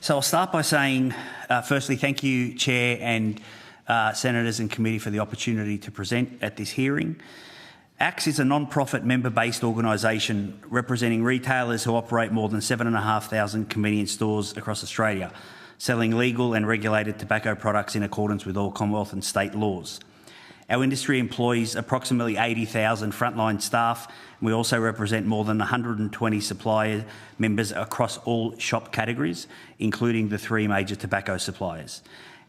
So I'll start by saying, firstly, thank you, Chair and Senators and Committee for the opportunity to present at this hearing. AAoCS is a non-profit member-based organisation representing retailers who operate more than 7,500 convenience stores across Australia, selling legal and regulated tobacco products in accordance with all Commonwealth and state laws. Our industry employs approximately 80,000 frontline staff, and we also represent more than 120 supplier members across all shop categories, including the 3 major tobacco suppliers.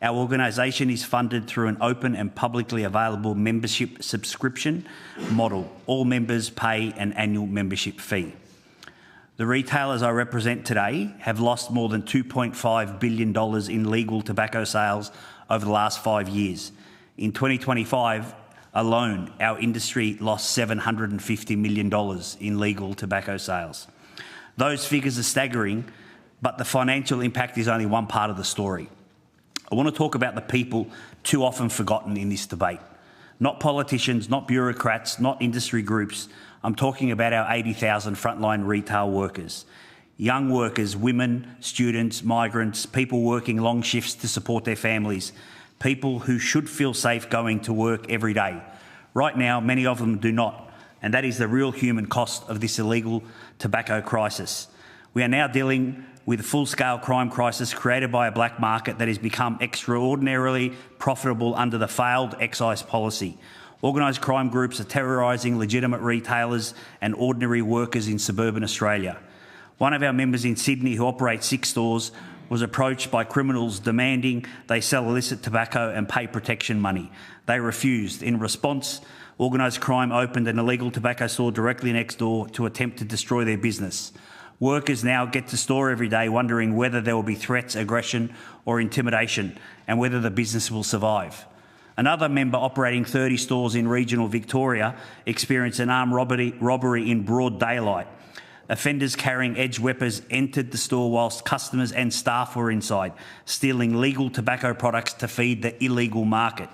Our organisation is funded through an open and publicly available membership subscription model. All members pay an annual membership fee. The retailers I represent today have lost more than $2.5 billion in legal tobacco sales over the last 5 years. In 2025 alone, our industry lost $750 million in legal tobacco sales. Those figures are staggering, but the financial impact is only one part of the story. I want to talk about the people too often forgotten in this debate. Not politicians, not bureaucrats, not industry groups. I'm talking about our 80,000 frontline retail workers. Young workers, women, students, migrants, people working long shifts to support their families, people who should feel safe going to work every day. Right now, many of them do not, and that is the real human cost of this illegal tobacco crisis. We are now dealing with a full-scale crime crisis created by a black market that has become extraordinarily profitable under the failed excise policy. Organised crime groups are terrorising legitimate retailers and ordinary workers in suburban Australia. One of our members in Sydney, who operates 6 stores, was approached by criminals demanding they sell illicit tobacco and pay protection money. They refused. In response, organised crime opened an illegal tobacco store directly next door to attempt to destroy their business. Workers now get to store every day wondering whether there will be threats, aggression or intimidation, and whether the business will survive. Another member operating 30 stores in regional Victoria experienced an armed robbery in broad daylight. Offenders carrying edged weapons entered the store whilst customers and staff were inside, stealing legal tobacco products to feed the illegal market.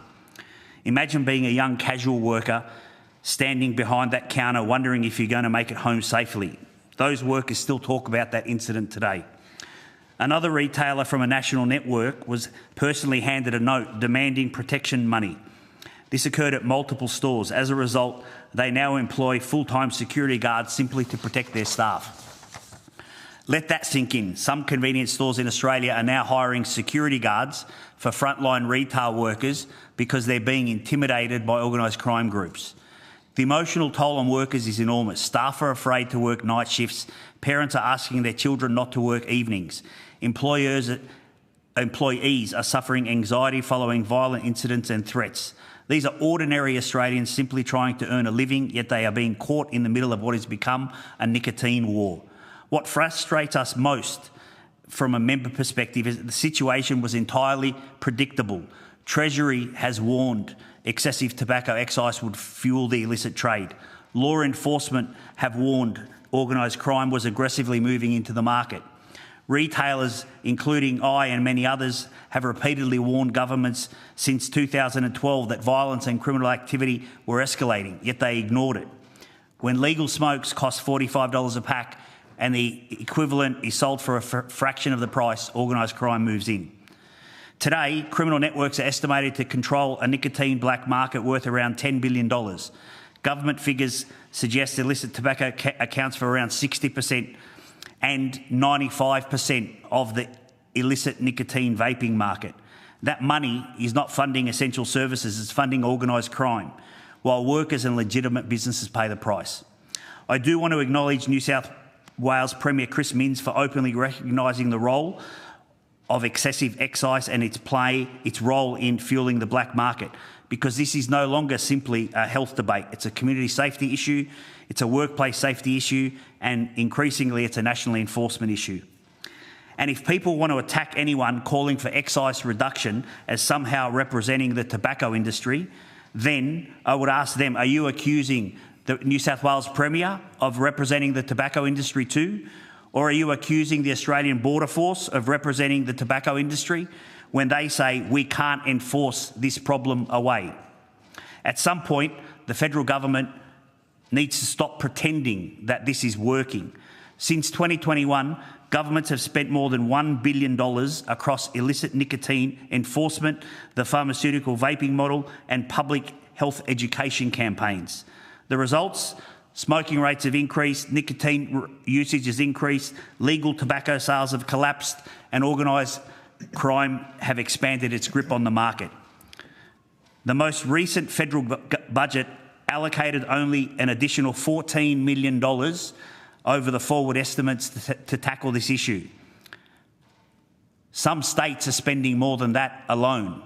Imagine being a young casual worker standing behind that counter wondering if you're going to make it home safely. Those workers still talk about that incident today. Another retailer from a national network was personally handed a note demanding protection money. This occurred at multiple stores. As a result, they now employ full-time security guards simply to protect their staff. Let that sink in. Some convenience stores in Australia are now hiring security guards for frontline retail workers because they're being intimidated by organised crime groups. The emotional toll on workers is enormous. Staff are afraid to work night shifts. Parents are asking their children not to work evenings. Employees are suffering anxiety following violent incidents and threats. These are ordinary Australians simply trying to earn a living, yet they are being caught in the middle of what has become a nicotine war. What frustrates us most from a member perspective is that the situation was entirely predictable. Treasury has warned excessive tobacco excise would fuel the illicit trade. Law enforcement have warned organised crime was aggressively moving into the market. Retailers, including I and many others, have repeatedly warned governments since 2012 that violence and criminal activity were escalating, yet they ignored it. When legal smokes cost $45 a pack and the equivalent is sold for a fraction of the price, organised crime moves in. Today, criminal networks are estimated to control a nicotine black market worth around $10 billion. Government figures suggest illicit tobacco accounts for around 60% and 95% of the illicit nicotine vaping market. That money is not funding essential services, it's funding organised crime, while workers and legitimate businesses pay the price. I do want to acknowledge New South Wales Premier Chris Minns for openly recognising the role of excessive excise and its role in fueling the black market, because this is no longer simply a health debate. It's a community safety issue, it's a workplace safety issue, and increasingly it's a national enforcement issue. And if people want to attack anyone calling for excise reduction as somehow representing the tobacco industry, then I would ask them, are you accusing the New South Wales Premier of representing the tobacco industry too? Or are you accusing the Australian Border Force of representing the tobacco industry when they say we can't enforce this problem away? At some point, the federal government needs to stop pretending that this is working. Since 2021, governments have spent more than $1 billion across illicit nicotine enforcement, the pharmaceutical vaping model, and public health education campaigns. The results? Smoking rates have increased, nicotine usage has increased, legal tobacco sales have collapsed, and organised crime have expanded its grip on the market. The most recent federal budget allocated only an additional $14 million over the forward estimates to tackle this issue. Some states are spending more than that alone.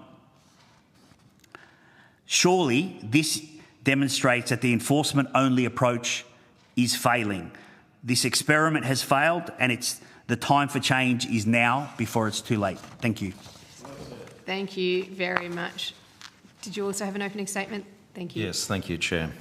Surely this demonstrates that the enforcement-only approach is failing. This experiment has failed, and the time for change is now before it's too late. Thank you. Thank you very much. Did you also have an opening statement? Thank you. Yes, thank you, Chair.